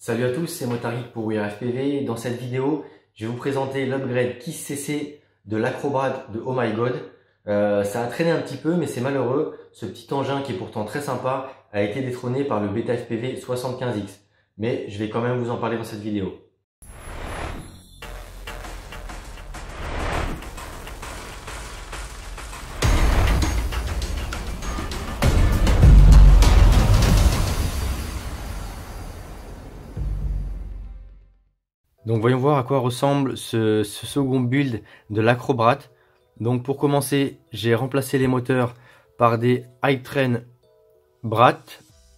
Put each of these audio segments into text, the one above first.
Salut à tous, c'est Motarik pour WeareFPV. Dans cette vidéo, je vais vous présenter l'upgrade KISS CC de l'Acrobat de Oh My God. Ça a traîné un petit peu, mais c'est malheureux. Ce petit engin qui est pourtant très sympa a été détrôné par le Beta FPV 75X. Mais je vais quand même vous en parler dans cette vidéo. Donc voyons voir à quoi ressemble ce second build de l'Acrobat. Donc pour commencer, j'ai remplacé les moteurs par des Hypetrain Brat.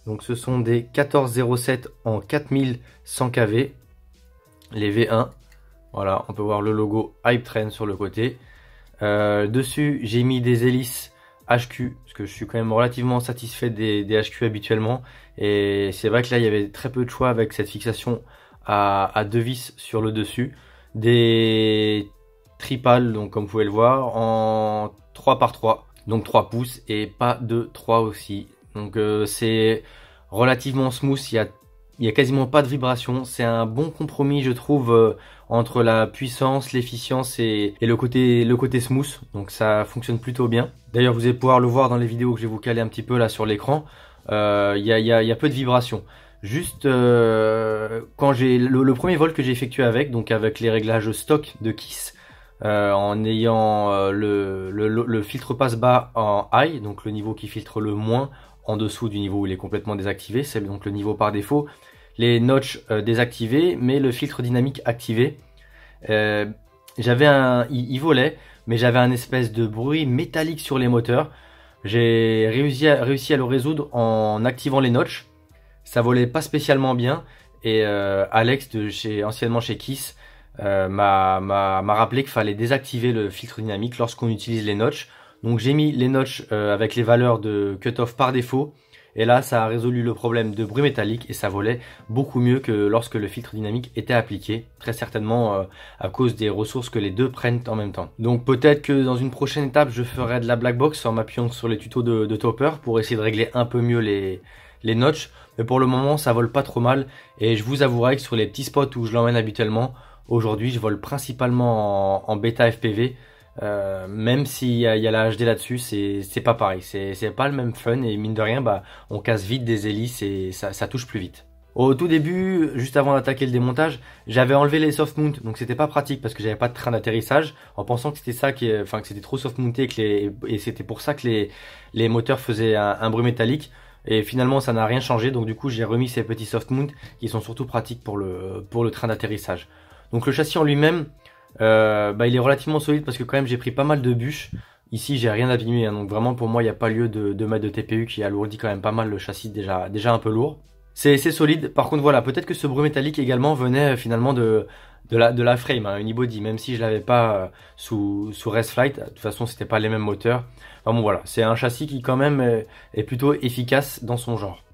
Donc ce sont des 1407 en 4100 kV, les V1. Voilà, on peut voir le logo Hypetrain sur le côté. Dessus, j'ai mis des hélices HQ, parce que je suis quand même relativement satisfait des HQ habituellement. Et c'est vrai que là, il y avait très peu de choix avec cette fixation à deux vis sur le dessus. Des tripales, donc comme vous pouvez le voir, en 3x3, donc 3 pouces, et pas de 3 aussi. Donc c'est relativement smooth, il y a quasiment pas de vibration. C'est un bon compromis, je trouve, entre la puissance, l'efficience et le côté smooth. Donc ça fonctionne plutôt bien. D'ailleurs, vous allez pouvoir le voir dans les vidéos que je vais vous caler un petit peu là sur l'écran. Il y a peu de vibration. Juste quand j'ai le premier vol que j'ai effectué avec les réglages stock de KISS, en ayant le filtre passe bas en high, donc le niveau qui filtre le moins en dessous du niveau où il est complètement désactivé, c'est donc le niveau par défaut, les notches désactivés, mais le filtre dynamique activé. Il volait, mais j'avais un espèce de bruit métallique sur les moteurs. J'ai réussi à le résoudre en activant les notches. Ça volait pas spécialement bien, et Alex anciennement chez KISS m'a rappelé qu'il fallait désactiver le filtre dynamique lorsqu'on utilise les notches. Donc j'ai mis les notches avec les valeurs de cutoff par défaut, et là ça a résolu le problème de bruit métallique et ça volait beaucoup mieux que lorsque le filtre dynamique était appliqué, très certainement à cause des ressources que les deux prennent en même temps. Donc peut-être que dans une prochaine étape je ferai de la black box en m'appuyant sur les tutos de Topper pour essayer de régler un peu mieux les notches, mais pour le moment ça vole pas trop mal, et je vous avouerai que sur les petits spots où je l'emmène habituellement, aujourd'hui je vole principalement en bêta FPV, même s'il y a la HD là-dessus, c'est pas pareil, c'est pas le même fun, et mine de rien on casse vite des hélices et ça touche plus vite. Au tout début, juste avant d'attaquer le démontage, j'avais enlevé les soft mount, donc c'était pas pratique parce que j'avais pas de train d'atterrissage, en pensant que c'était ça que c'était trop soft mounté, et c'était pour ça que les moteurs faisaient un bruit métallique. Et finalement ça n'a rien changé, donc du coup j'ai remis ces petits soft mount qui sont surtout pratiques pour le train d'atterrissage. Donc le châssis en lui-même, il est relativement solide parce que quand même j'ai pris pas mal de bûches. Ici j'ai rien abîmé, hein, donc vraiment pour moi il n'y a pas lieu de mettre de TPU qui alourdit quand même pas mal le châssis déjà un peu lourd. C'est solide. Par contre voilà, peut-être que ce bruit métallique également venait finalement de la frame, hein, unibody, même si je l'avais pas sous Race Flight. De toute façon c'était pas les mêmes moteurs. Enfin bon voilà, c'est un châssis qui quand même est plutôt efficace dans son genre.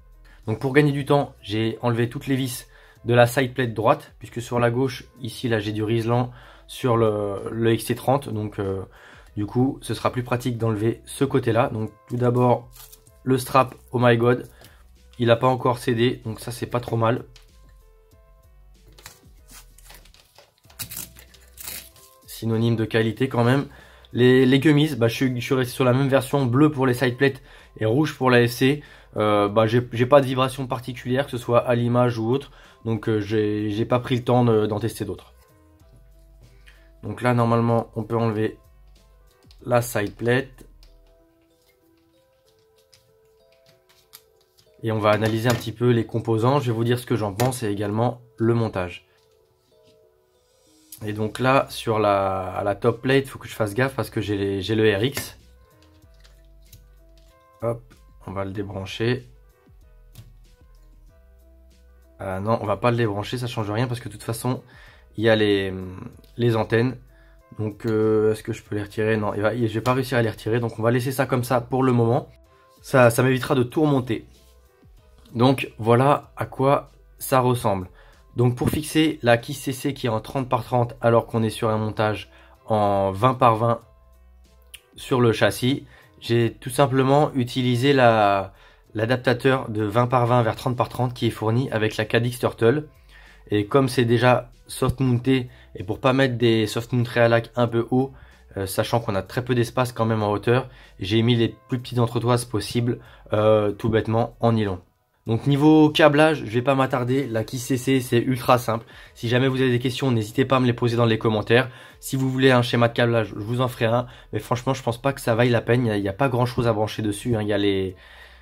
Donc pour gagner du temps, j'ai enlevé toutes les vis de la side plate droite, puisque sur la gauche, ici là j'ai du Rislan sur le XT30, donc du coup ce sera plus pratique d'enlever ce côté là. Donc tout d'abord le strap Oh My God, il n'a pas encore cédé, donc ça c'est pas trop mal. Synonyme de qualité quand même. Les gummies, je suis resté sur la même version, bleu pour les side plates et rouge pour la FC. J'ai pas de vibration particulière, que ce soit à l'image ou autre, donc j'ai pas pris le temps d'en tester d'autres. Donc là normalement on peut enlever la side plate et on va analyser un petit peu les composants. Je vais vous dire ce que j'en pense et également le montage. Et donc là sur à la top plate, il faut que je fasse gaffe parce que j'ai le RX. Hop, on va le débrancher. Non, on va pas le débrancher, ça change rien parce que de toute façon il y a les antennes. Donc est-ce que je peux les retirer? Non, je vais pas réussir à les retirer, donc on va laisser ça comme ça pour le moment. Ça m'évitera de tout remonter. Donc voilà à quoi ça ressemble. Donc pour fixer la KISS CC qui est en 30x30 alors qu'on est sur un montage en 20x20 sur le châssis, j'ai tout simplement utilisé l'adaptateur de 20x20 vers 30x30 qui est fourni avec la Cadix Turtle. Et comme c'est déjà soft mounté, et pour pas mettre des soft mount réalac un peu haut, sachant qu'on a très peu d'espace quand même en hauteur, j'ai mis les plus petites entretoises possibles, tout bêtement en nylon. Donc niveau câblage, je vais pas m'attarder, la Kiss CC c'est ultra simple. Si jamais vous avez des questions, n'hésitez pas à me les poser dans les commentaires. Si vous voulez un schéma de câblage, je vous en ferai un, mais franchement je pense pas que ça vaille la peine, il y a pas grand chose à brancher dessus, hein. Il y a les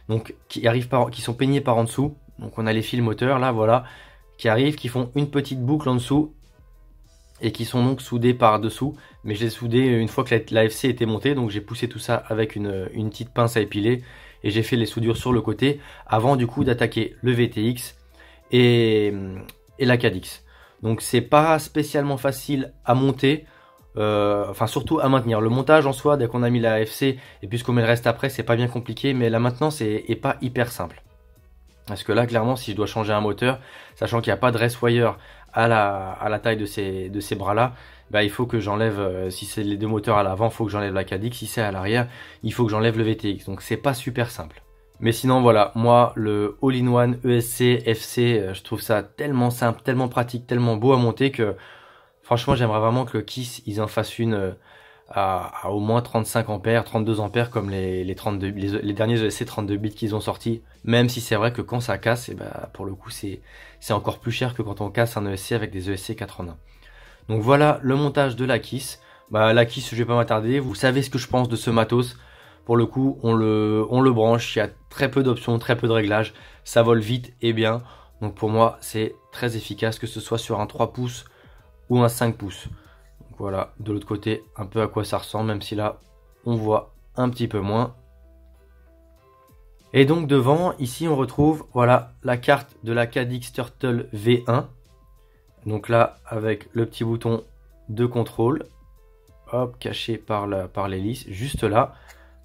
donc qui sont peignés par en dessous. Donc on a les fils moteurs là, voilà, qui arrivent, qui font une petite boucle en dessous et qui sont donc soudés par dessous. Mais je l'ai soudé une fois que la FC était montée, donc j'ai poussé tout ça avec une petite pince à épiler et j'ai fait les soudures sur le côté avant du coup d'attaquer le VTX et la Cadix. Donc c'est pas spécialement facile à monter, enfin surtout à maintenir. Le montage en soi, dès qu'on a mis la FC et puisqu'on met le reste après, c'est pas bien compliqué, mais la maintenance est pas hyper simple. Parce que là, clairement, si je dois changer un moteur, sachant qu'il n'y a pas de race wire à la taille de ces bras-là, bah, il faut que j'enlève, si c'est les deux moteurs à l'avant, il faut que j'enlève la Cadix. Si c'est à l'arrière, il faut que j'enlève le VTX. Donc, c'est pas super simple. Mais sinon, voilà, moi, le All-in-One ESC FC, je trouve ça tellement simple, tellement pratique, tellement beau à monter que, franchement, j'aimerais vraiment que le Kiss, ils en fassent une à au moins 35 ampères, 32 ampères comme les derniers ESC 32 bits qu'ils ont sortis. Même si c'est vrai que quand ça casse, et bah, pour le coup, c'est encore plus cher que quand on casse un ESC avec des ESC 4 en 1. Donc voilà le montage de la Kiss. Bah, la Kiss, je vais pas m'attarder. Vous savez ce que je pense de ce matos. Pour le coup, on le branche. Il y a très peu d'options, très peu de réglages. Ça vole vite et bien. Donc pour moi, c'est très efficace, que ce soit sur un 3 pouces ou un 5 pouces. Donc voilà, de l'autre côté, un peu à quoi ça ressemble, même si là, on voit un petit peu moins. Et donc devant, ici, on retrouve voilà la carte de la Cadix Turtle V1. Donc là, avec le petit bouton de contrôle, hop, caché par l'hélice, juste là.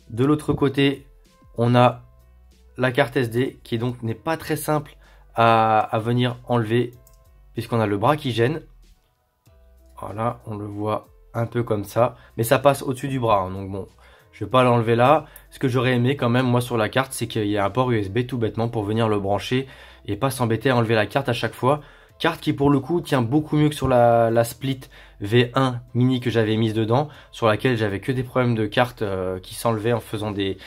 De l'autre côté, on a la carte SD, qui donc n'est pas très simple à venir enlever, puisqu'on a le bras qui gêne. Voilà, on le voit un peu comme ça, mais ça passe au-dessus du bras, hein, donc bon, je vais pas l'enlever là. Ce que j'aurais aimé quand même, moi, sur la carte, c'est qu'il y a un port USB tout bêtement pour venir le brancher et pas s'embêter à enlever la carte à chaque fois. Carte qui pour le coup tient beaucoup mieux que sur la Split V1 mini que j'avais mise dedans, sur laquelle j'avais que des problèmes de carte qui s'enlevaient en faisant des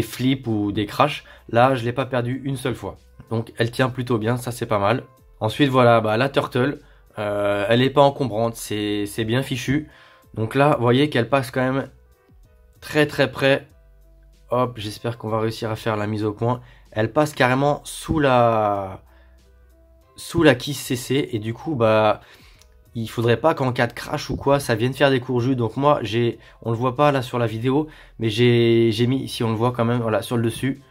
flips ou des crashs. Là, je l'ai pas perdu une seule fois, donc elle tient plutôt bien, ça c'est pas mal. Ensuite voilà, bah, la Turtle, elle est pas encombrante, c'est bien fichu. Donc là, vous voyez qu'elle passe quand même très près. Hop, j'espère qu'on va réussir à faire la mise au point. Elle passe carrément sous la Kiss CC et du coup, bah, il faudrait pas qu'en cas de crash ou quoi, ça vienne faire des courjus. Donc moi, on le voit pas là sur la vidéo, mais j'ai mis, ici on le voit quand même, voilà, sur le dessus.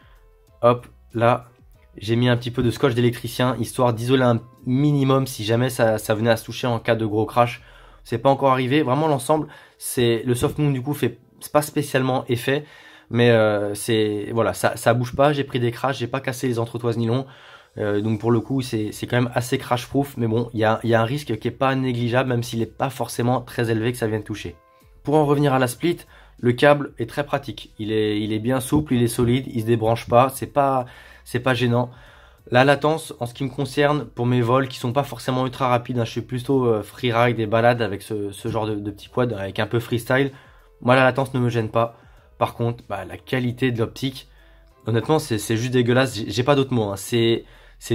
Hop, là, j'ai mis un petit peu de scotch d'électricien, histoire d'isoler un minimum si jamais ça venait à se toucher en cas de gros crash. C'est pas encore arrivé. Vraiment, l'ensemble, c'est le soft mount du coup fait pas spécialement effet, mais voilà, ça bouge pas. J'ai pris des crashs, j'ai pas cassé les entretoises nylon. Donc pour le coup, c'est quand même assez crash proof, mais bon, il y a un risque qui est pas négligeable, même s'il est pas forcément très élevé que ça vienne toucher. Pour en revenir à la Split, le câble est très pratique. Il est bien souple, il est solide, il se débranche pas, c'est pas gênant. La latence, en ce qui me concerne, pour mes vols qui sont pas forcément ultra rapides, hein, je suis plutôt freeride et balade avec ce genre de petit quad avec un peu freestyle. Moi, la latence ne me gêne pas. Par contre, bah, la qualité de l'optique, honnêtement, c'est juste dégueulasse. J'ai pas d'autres mots, hein. C'est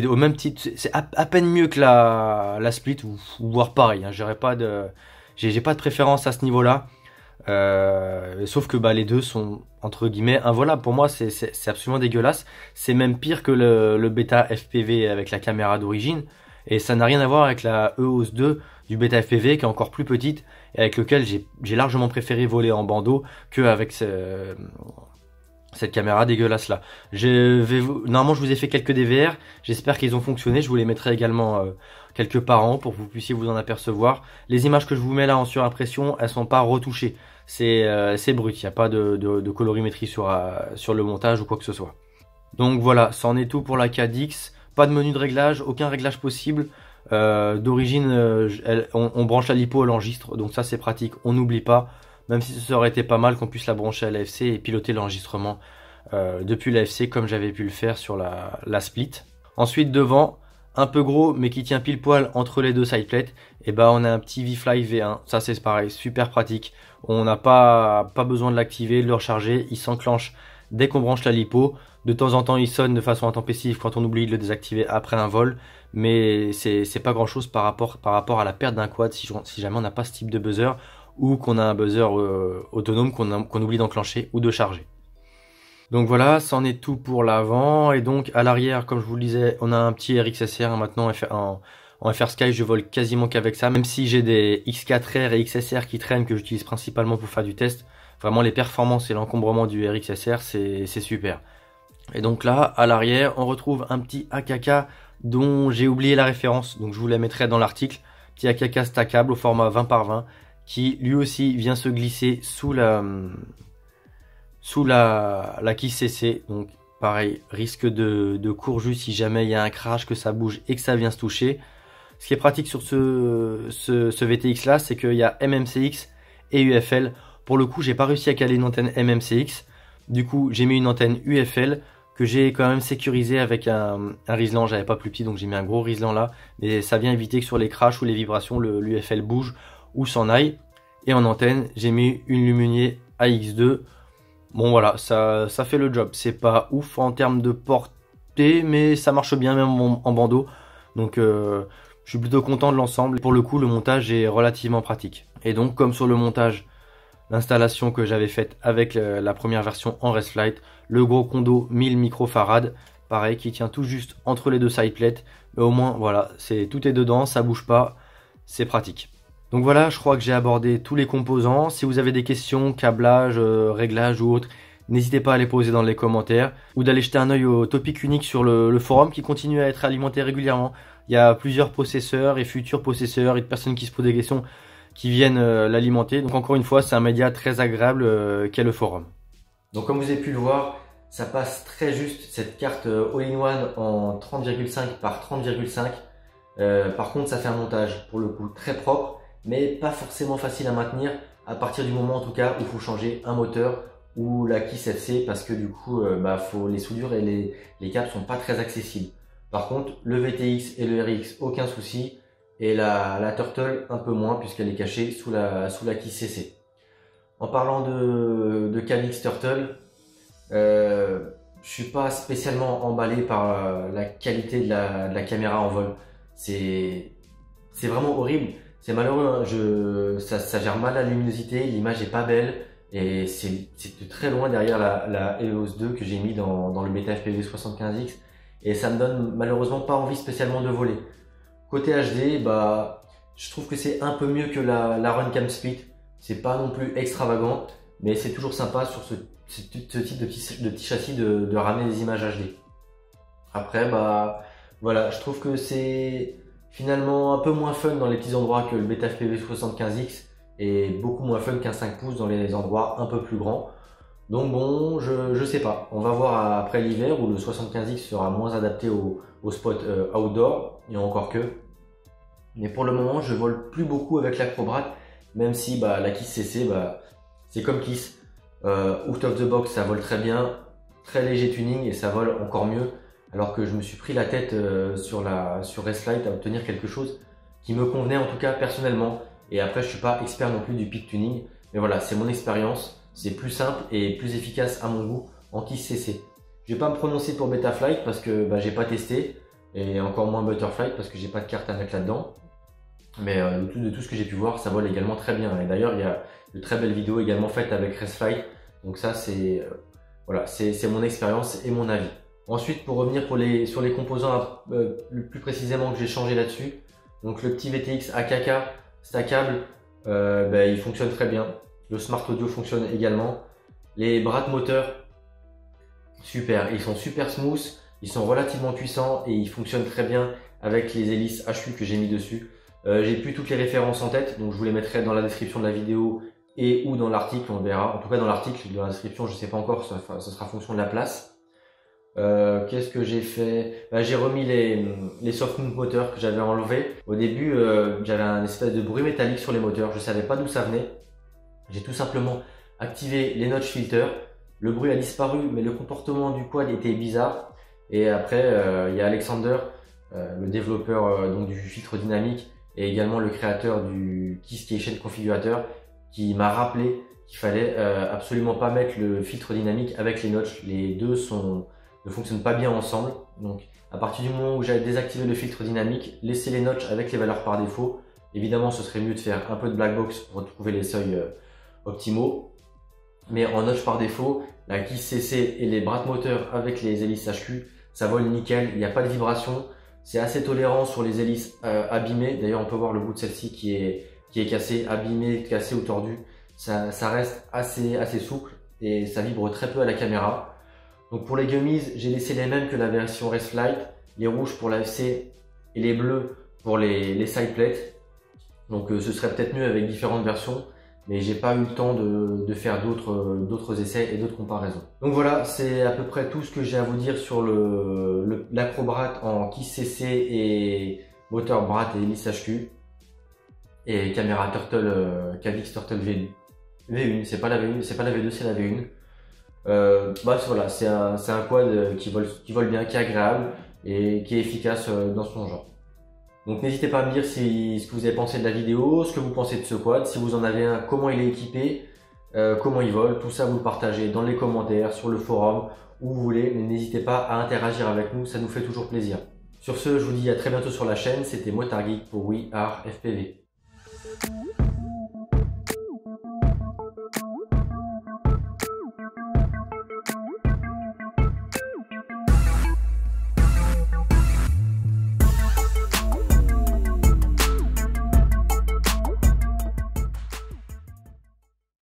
au même titre, c'est à peine mieux que la Split ou voire pareil, hein. J'ai pas de préférence à ce niveau-là. Sauf que bah, les deux sont entre guillemets involables. Pour moi, c'est absolument dégueulasse. C'est même pire que le Beta FPV avec la caméra d'origine. Et ça n'a rien à voir avec la EOS 2 du Beta FPV qui est encore plus petite et avec lequel j'ai largement préféré voler en bandeau que avec cette caméra dégueulasse là. Normalement je vous ai fait quelques DVR, j'espère qu'ils ont fonctionné, je vous les mettrai également quelque part en haut pour que vous puissiez vous en apercevoir. Les images que je vous mets là en surimpression, elles sont pas retouchées, c'est brut, il n'y a pas de colorimétrie sur le montage ou quoi que ce soit. Donc voilà, ça en est tout pour la Cadix, pas de menu de réglage, aucun réglage possible. D'origine on branche la lipo, elle enregistre, donc ça c'est pratique, on n'oublie pas. Même si ça aurait été pas mal qu'on puisse la brancher à l'AFC et piloter l'enregistrement depuis l'AFC comme j'avais pu le faire sur la Split. Ensuite devant, un peu gros mais qui tient pile poil entre les deux side plates, et bah on a un petit V-Fly V1. Ça c'est pareil, super pratique. On n'a pas besoin de l'activer, de le recharger, il s'enclenche dès qu'on branche la lipo. De temps en temps il sonne de façon intempestive quand on oublie de le désactiver après un vol, mais c'est pas grand chose par rapport à la perte d'un quad si jamais on n'a pas ce type de buzzer, ou qu'on a un buzzer autonome qu'on oublie d'enclencher ou de charger. Donc voilà, c'en est tout pour l'avant. Et donc à l'arrière, comme je vous le disais, on a un petit RXSR. Maintenant en FR Sky, je vole quasiment qu'avec ça. Même si j'ai des X4R et XSR qui traînent, que j'utilise principalement pour faire du test. Vraiment les performances et l'encombrement du RXSR, c'est super. Et donc là, à l'arrière, on retrouve un petit AKK dont j'ai oublié la référence. Donc je vous la mettrai dans l'article. Petit AKK stackable au format 20 par 20 qui lui aussi vient se glisser sous la quille CC. Donc pareil, risque de courjus si jamais il y a un crash, que ça bouge et que ça vient se toucher. Ce qui est pratique sur ce VTX là, c'est qu'il y a MMCX et UFL. Pour le coup, j'ai pas réussi à caler une antenne MMCX. Du coup, j'ai mis une antenne UFL que j'ai quand même sécurisée avec un Rislan. J'avais pas plus petit, donc j'ai mis un gros Rislan là. Mais ça vient éviter que sur les crashs ou les vibrations, l'UFL bouge ou s'en aille. Et en antenne, j'ai mis une Lumunier AX2. Bon voilà, ça fait le job. C'est pas ouf en termes de portée, mais ça marche bien même en bandeau. Donc je suis plutôt content de l'ensemble. Pour le coup, le montage est relativement pratique. Et donc comme sur le montage, l'installation que j'avais faite avec la première version en Restflight, le gros condo 1000 microfarad, pareil, qui tient tout juste entre les deux side plates. Mais au moins voilà, tout est dedans, ça bouge pas, c'est pratique. Donc voilà, je crois que j'ai abordé tous les composants. Si vous avez des questions, câblage, réglage ou autre, n'hésitez pas à les poser dans les commentaires ou d'aller jeter un œil au topic unique sur le forum qui continue à être alimenté régulièrement. Il y a plusieurs possesseurs et futurs possesseurs et de personnes qui se posent des questions qui viennent l'alimenter. Donc encore une fois, c'est un média très agréable qu'est le forum. Donc comme vous avez pu le voir, ça passe très juste cette carte all-in-one en 30,5 par 30,5. Par contre, ça fait un montage pour le coup très propre, mais pas forcément facile à maintenir à partir du moment en tout cas où il faut changer un moteur ou la quille FC, parce que du coup les soudures et les câbles sont pas très accessibles. Par contre le VTX et le RX aucun souci, et la Turtle un peu moins puisqu'elle est cachée sous la quille CC. En parlant de Calyx Turtle, je suis pas spécialement emballé par la qualité de la caméra en vol. C'est vraiment horrible. C'est malheureux, hein. Ça gère mal la luminosité, l'image est pas belle et c'est de très loin derrière la EOS 2 que j'ai mis dans le Beta FPV 75X, et ça me donne malheureusement pas envie spécialement de voler. Côté HD, je trouve que c'est un peu mieux que la Runcam Split. C'est pas non plus extravagant, mais c'est toujours sympa sur ce type de petit châssis de ramener des images HD. Après, voilà, je trouve que c'est finalement un peu moins fun dans les petits endroits que le Beta FPV 75X, et beaucoup moins fun qu'un 5 pouces dans les endroits un peu plus grands. Donc bon, je sais pas. On va voir après l'hiver où le 75X sera moins adapté au spot outdoor, et encore que. Mais pour le moment, je vole plus beaucoup avec l'Acrobrat, même si la Kiss CC, c'est comme Kiss. Out of the box, ça vole très bien, très léger tuning et ça vole encore mieux. Alors que je me suis pris la tête sur Restflight à obtenir quelque chose qui me convenait en tout cas personnellement. Et après, je suis pas expert non plus du peak tuning, mais voilà, c'est mon expérience. C'est plus simple et plus efficace à mon goût en Kiss CC. Je vais pas me prononcer pour Betaflight parce que j'ai pas testé, et encore moins Butterflight parce que j'ai pas de carte à mettre là-dedans. Mais de tout ce que j'ai pu voir, ça vole également très bien. Et d'ailleurs, il y a de très belles vidéos également faites avec Restflight. Donc ça, c'est voilà, c'est mon expérience et mon avis. Ensuite, pour revenir sur les composants plus précisément que j'ai changé là-dessus, donc le petit VTX AKK stackable, il fonctionne très bien. Le Smart Audio fonctionne également. Les bras de moteur, super, ils sont super smooth, ils sont relativement puissants et ils fonctionnent très bien avec les hélices HU que j'ai mis dessus. J'ai plus toutes les références en tête, donc je vous les mettrai dans la description de la vidéo et ou dans l'article, on verra. En tout cas dans l'article, dans la description, je sais pas encore, ce sera fonction de la place. Qu'est-ce que j'ai fait? J'ai remis les soft mount moteurs que j'avais enlevés. Au début, j'avais un espèce de bruit métallique sur les moteurs, je savais pas d'où ça venait. J'ai tout simplement activé les notch filters. Le bruit a disparu, mais le comportement du quad était bizarre. Et après, il y a Alexander le développeur donc du filtre dynamique et également le créateur du KeyStation configurateur, qui m'a rappelé qu'il fallait absolument pas mettre le filtre dynamique avec les notches. Les deux ne fonctionnent pas bien ensemble. Donc à partir du moment où j'avais désactivé le filtre dynamique, laisser les notches avec les valeurs par défaut. Évidemment, ce serait mieux de faire un peu de black box pour trouver les seuils optimaux. Mais en notch par défaut, la guise CC et les bras de moteur avec les hélices HQ, ça vole nickel, il n'y a pas de vibration. C'est assez tolérant sur les hélices abîmées. D'ailleurs, on peut voir le bout de celle-ci qui est cassé, abîmé, cassé ou tordu. Ça reste assez souple et ça vibre très peu à la caméra. Donc pour les gummies, j'ai laissé les mêmes que la version Raceflight, les rouges pour la FC et les bleus pour les side plates. Donc ce serait peut-être mieux avec différentes versions, mais j'ai pas eu le temps de faire d'autres essais et d'autres comparaisons. Donc voilà, c'est à peu près tout ce que j'ai à vous dire sur l'Acrobrat en KISS CC et moteur Brat et hélice HQ et caméra Turtle Caddx Turtle V1. C'est pas la V1, c'est pas la V2, c'est la V1. Voilà, c'est un quad qui vole bien, qui est agréable et qui est efficace dans son genre. Donc n'hésitez pas à me dire ce que vous avez pensé de la vidéo, ce que vous pensez de ce quad, si vous en avez un, comment il est équipé, comment il vole, tout ça vous le partagez dans les commentaires, sur le forum, où vous voulez, mais n'hésitez pas à interagir avec nous, ça nous fait toujours plaisir. Sur ce, je vous dis à très bientôt sur la chaîne, c'était Motard Geek pour We Are FPV.